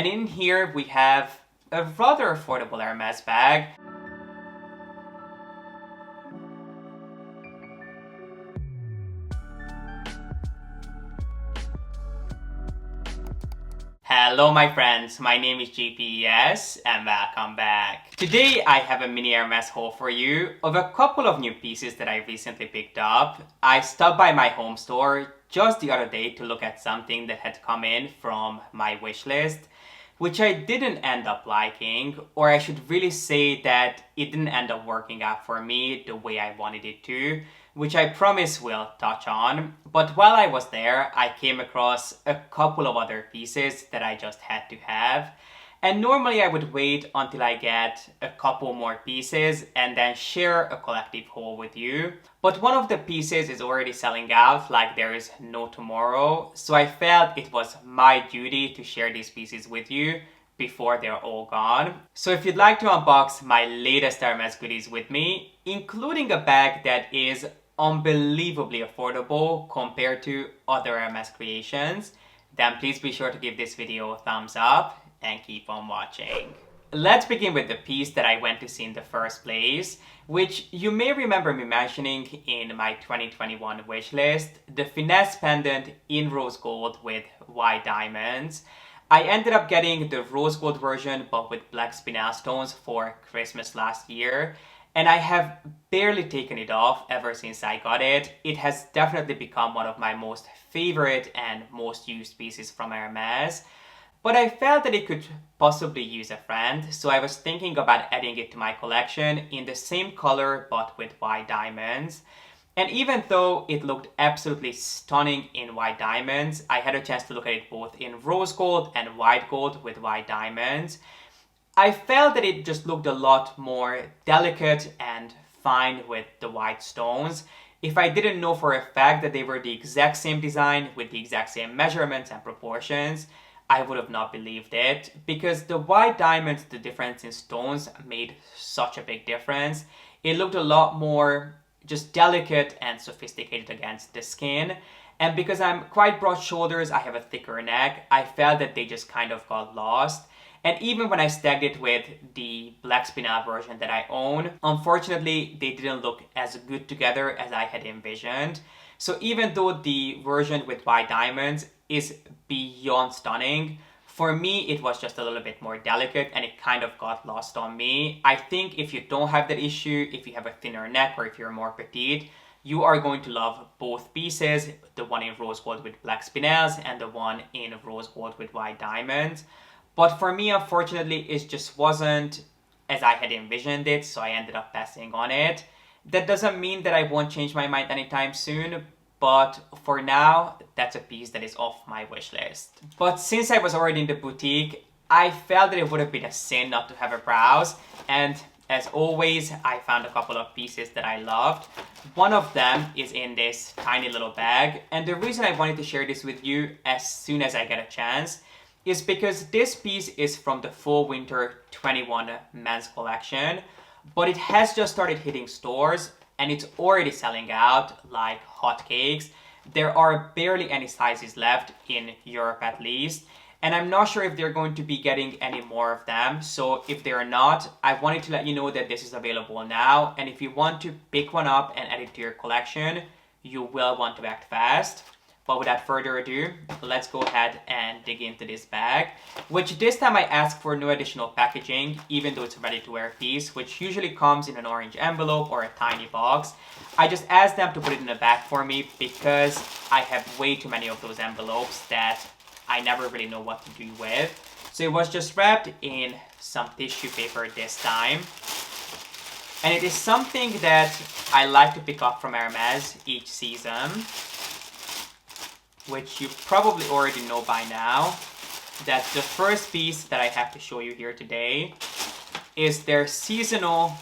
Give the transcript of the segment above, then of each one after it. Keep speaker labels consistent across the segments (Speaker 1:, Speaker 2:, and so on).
Speaker 1: And in here we have a rather affordable Hermes bag. Hello my friends, my name is G.P.S. and welcome back. Today I have a mini Hermes haul for you of a couple of new pieces that I recently picked up. I stopped by my home store just the other day to look at something that had come in from my wish list, which I didn't end up liking, or I should really say that it didn't end up working out for me the way I wanted it to, which I promise we'll touch on. But while I was there, I came across a couple of other pieces that I just had to have. And normally I would wait until I get a couple more pieces and then share a collective haul with you. But one of the pieces is already selling out like there is no tomorrow. So I felt it was my duty to share these pieces with you before they're all gone. So if you'd like to unbox my latest Hermes goodies with me, including a bag that is unbelievably affordable compared to other Hermes creations, then please be sure to give this video a thumbs up and keep on watching. Let's begin with the piece that I went to see in the first place, which you may remember me mentioning in my 2021 wish list, the Finesse pendant in rose gold with white diamonds. I ended up getting the rose gold version but with black spinel stones for Christmas last year, and I have barely taken it off ever since I got it. It has definitely become one of my most favorite and most used pieces from Hermes. But I felt that it could possibly use a friend, so I was thinking about adding it to my collection in the same color but with white diamonds. And even though it looked absolutely stunning in white diamonds, I had a chance to look at it both in rose gold and white gold with white diamonds. I felt that it just looked a lot more delicate and fine with the white stones. If I didn't know for a fact that they were the exact same design with the exact same measurements and proportions, I would have not believed it, because the white diamonds, the difference in stones made such a big difference. It looked a lot more just delicate and sophisticated against the skin. And because I'm quite broad shoulders, I have a thicker neck, I felt that they just kind of got lost. And even when I stacked it with the black spinel version that I own, unfortunately, they didn't look as good together as I had envisioned. So even though the version with white diamonds is beyond stunning, for me it was just a little bit more delicate and it kind of got lost on me. I think if you don't have that issue, if you have a thinner neck or if you're more petite, you are going to love both pieces, the one in rose gold with black spinels and the one in rose gold with white diamonds. But for me, unfortunately, it just wasn't as I had envisioned it, so I ended up passing on it. That doesn't mean that I won't change my mind anytime soon, but for now, that's a piece that is off my wish list. But since I was already in the boutique, I felt that it would have been a sin not to have a browse, and as always, I found a couple of pieces that I loved. One of them is in this tiny little bag, and the reason I wanted to share this with you as soon as I get a chance is because this piece is from the Fall Winter 21 men's collection, but it has just started hitting stores and it's already selling out like hotcakes. There are barely any sizes left in Europe at least, and I'm not sure if they're going to be getting any more of them. So if they're not, I wanted to let you know that this is available now, and if you want to pick one up and add it to your collection, you will want to act fast. But without further ado, let's go ahead and dig into this bag, which this time I asked for no additional packaging, even though it's a ready-to-wear piece, which usually comes in an orange envelope or a tiny box. I just asked them to put it in a bag for me because I have way too many of those envelopes that I never really know what to do with. So it was just wrapped in some tissue paper this time. And it is something that I like to pick up from Hermes each season, which you probably already know by now, that the first piece that I have to show you here today is their seasonal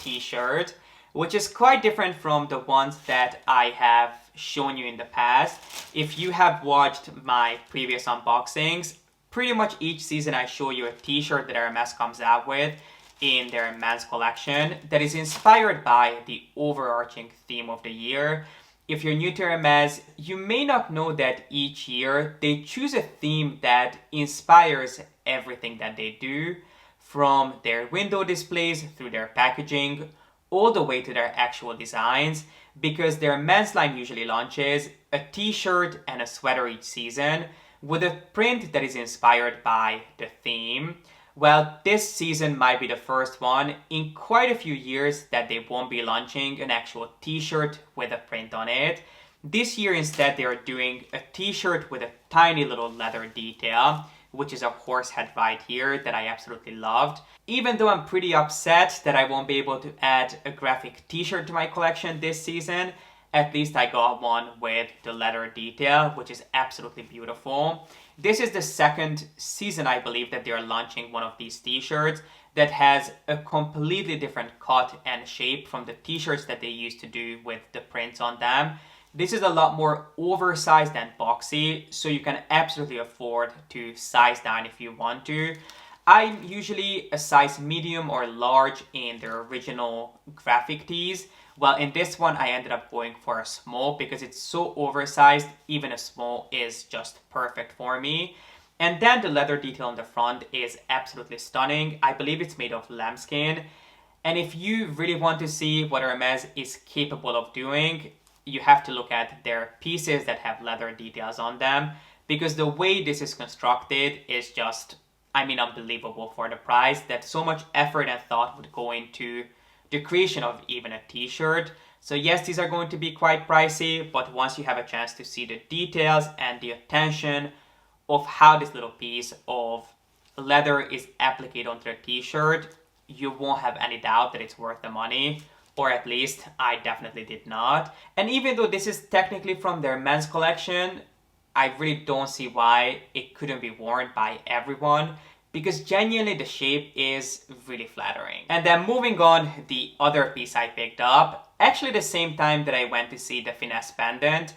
Speaker 1: t-shirt, which is quite different from the ones that I have shown you in the past. If you have watched my previous unboxings, pretty much each season I show you a t-shirt that Hermes comes out with in their men's collection that is inspired by the overarching theme of the year. if you're new to Hermes, you may not know that each year they choose a theme that inspires everything that they do, from their window displays through their packaging, all the way to their actual designs, because their men's line usually launches a t-shirt and a sweater each season with a print that is inspired by the theme. Well, this season might be the first one in quite a few years that they won't be launching an actual t-shirt with a print on it. This year instead they are doing a t-shirt with a tiny little leather detail, which is a horse head right here that I absolutely loved. Even though I'm pretty upset that I won't be able to add a graphic t-shirt to my collection this season, at least I got one with the leather detail, which is absolutely beautiful. This is the second season, I believe, that they are launching one of these t-shirts that has a completely different cut and shape from the t-shirts that they used to do with the prints on them. This is a lot more oversized and boxy, so you can absolutely afford to size down if you want to. I'm usually a size medium or large in the original graphic tees. Well, in this one, I ended up going for a small because it's so oversized, even a small is just perfect for me. And then the leather detail on the front is absolutely stunning. I believe it's made of lambskin. And if you really want to see what Hermes is capable of doing, you have to look at their pieces that have leather details on them, because the way this is constructed is just, unbelievable for the price, that so much effort and thought would go into the creation of even a t-shirt. So yes, these are going to be quite pricey, but once you have a chance to see the details and the attention of how this little piece of leather is applied onto the t-shirt, you won't have any doubt that it's worth the money, or at least I definitely did not. And even though this is technically from their men's collection, I really don't see why it couldn't be worn by everyone, because genuinely the shape is really flattering. And then moving on, the other piece I picked up, actually the same time that I went to see the Finesse pendant.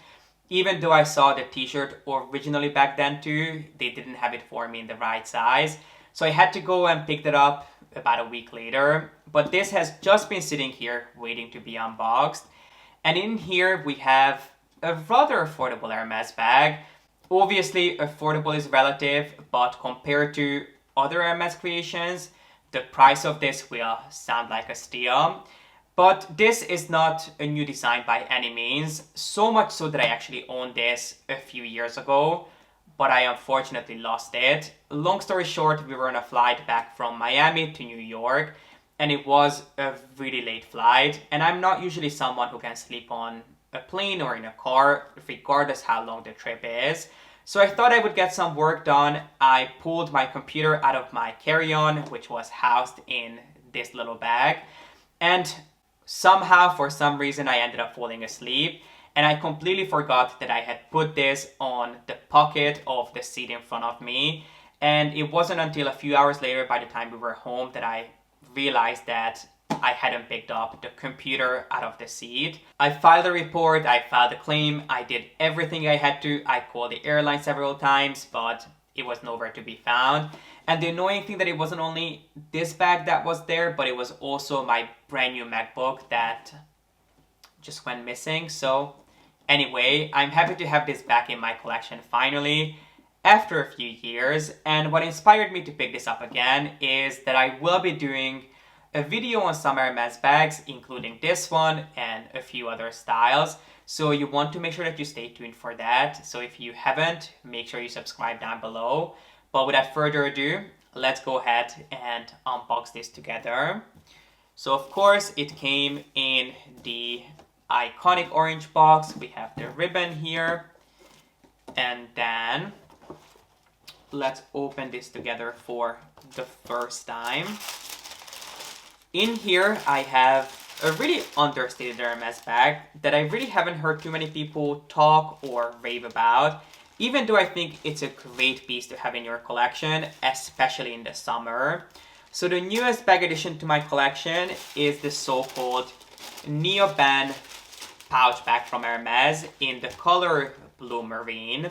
Speaker 1: Even though I saw the t-shirt originally back then too, they didn't have it for me in the right size. So I had to go and pick it up about a week later. But this has just been sitting here waiting to be unboxed. And in here we have a rather affordable Hermes bag. Obviously, affordable is relative, but compared to other Hermes creations, the price of this will sound like a steal. But this is not a new design by any means, so much so that I actually owned this a few years ago, but I unfortunately lost it. Long story short, we were on a flight back from Miami to New York, and it was a really late flight, and I'm not usually someone who can sleep on a plane or in a car, regardless how long the trip is. So I thought I would get some work done. I pulled my computer out of my carry-on, which was housed in this little bag. And somehow, for some reason, I ended up falling asleep. And I completely forgot that I had put this on the pocket of the seat in front of me. And it wasn't until a few hours later, by the time we were home, that I realized that I hadn't picked up the computer out of the seat. I filed a report, I filed a claim, I did everything I had to. I called the airline several times, but it was nowhere to be found. And the annoying thing that it wasn't only this bag that was there, but it was also my brand new MacBook that just went missing. So anyway, I'm happy to have this back in my collection finally, after a few years. And what inspired me to pick this up again is that I will be doing a video on some Hermes bags, including this one and a few other styles. So you want to make sure that you stay tuned for that. So if you haven't, make sure you subscribe down below. But without further ado, let's go ahead and unbox this together. So of course, it came in the iconic orange box. We have the ribbon here. And then let's open this together for the first time. In here, I have a really understated Hermes bag that I really haven't heard too many people talk or rave about, even though I think it's a great piece to have in your collection, especially in the summer. So the newest bag addition to my collection is the so-called Neoban pouch bag from Hermes in the color Blue Marine.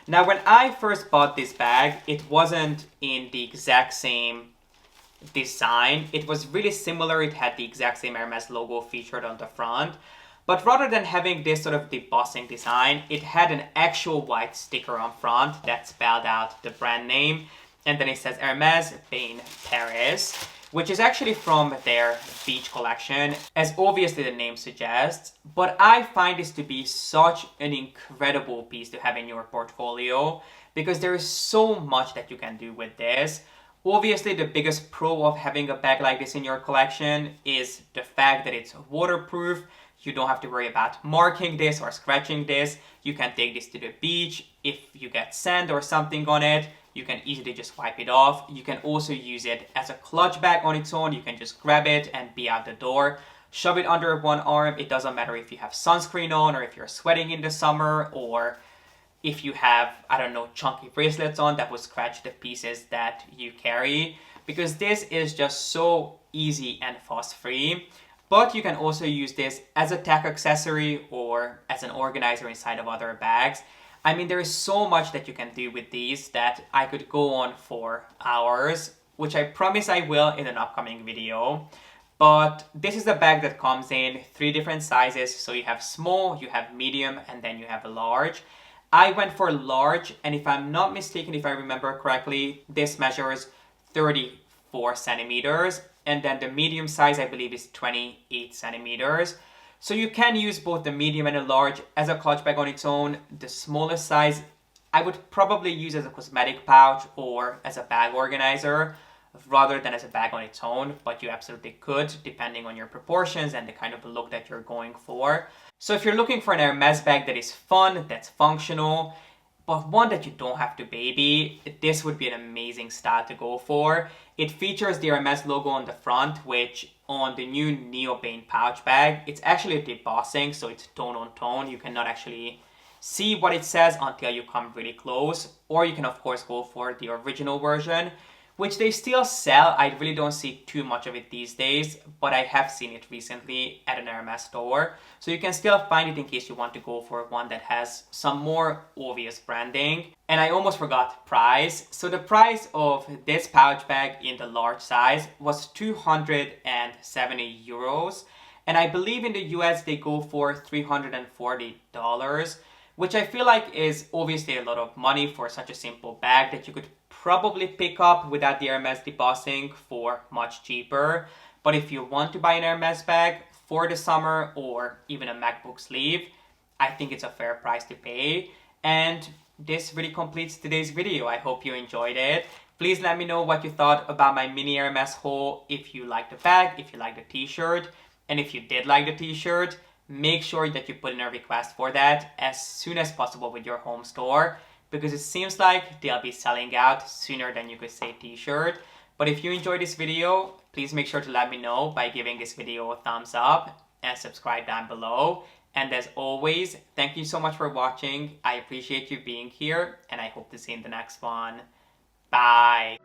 Speaker 1: Now, when I first bought this bag, it wasn't in the exact same design. It was really similar. It had the exact same Hermes logo featured on the front, But rather than having this sort of debossing design, it had an actual white sticker on front that spelled out the brand name. And then it says Hermes Bain Paris, which is actually from their beach collection, as obviously the name suggests. But I find this to be such an incredible piece to have in your portfolio because there is so much that you can do with this. Obviously, the biggest pro of having a bag like this in your collection is the fact that it's waterproof. You don't have to worry about marking this or scratching this. You can take this to the beach. If you get sand or something on it, you can easily just wipe it off. You can also use it as a clutch bag on its own. You can just grab it and be out the door. Shove it under one arm. It doesn't matter if you have sunscreen on or if you're sweating in the summer or if you have, I don't know, chunky bracelets on that will scratch the pieces that you carry, because this is just so easy and fuss-free. But you can also use this as a tack accessory or as an organizer inside of other bags. I mean, there is so much that you can do with these that I could go on for hours, which I promise I will in an upcoming video. But this is a bag that comes in 3 different sizes. So you have small, you have medium, and then you have a large. I went for large, and if I'm not mistaken, if I remember correctly, this measures 34 centimeters. And then the medium size, I believe, is 28 centimeters. So you can use both the medium and the large as a clutch bag on its own. The smallest size, I would probably use as a cosmetic pouch or as a bag organizer rather than as a bag on its own, but you absolutely could depending on your proportions and the kind of look that you're going for. So if you're looking for an Hermes bag that is fun, that's functional, but one that you don't have to baby, this would be an amazing style to go for. It features the Hermes logo on the front, which on the new Neo Bain pouch bag, it's actually debossing, so it's tone on tone. You cannot actually see what it says until you come really close, or you can of course go for the original version, which they still sell. I really don't see too much of it these days, but I have seen it recently at an Hermes store. So you can still find it in case you want to go for one that has some more obvious branding. And I almost forgot price. So the price of this pouch bag in the large size was 270 euros. And I believe in the US they go for $340, which I feel like is obviously a lot of money for such a simple bag that you could probably pick up without the Hermes debossing for much cheaper. But if you want to buy an Hermes bag for the summer or even a MacBook sleeve, I think it's a fair price to pay. And this really completes today's video. I hope you enjoyed it. Please let me know what you thought about my mini Hermes haul. If you like the bag, if you like the t-shirt, and if you did like the t-shirt, make sure that you put in a request for that as soon as possible with your home store, because it seems like they'll be selling out sooner than you could say t-shirt. But if you enjoyed this video, please make sure to let me know by giving this video a thumbs up and subscribe down below. And as always, thank you so much for watching. I appreciate you being here, and I hope to see you in the next one. Bye!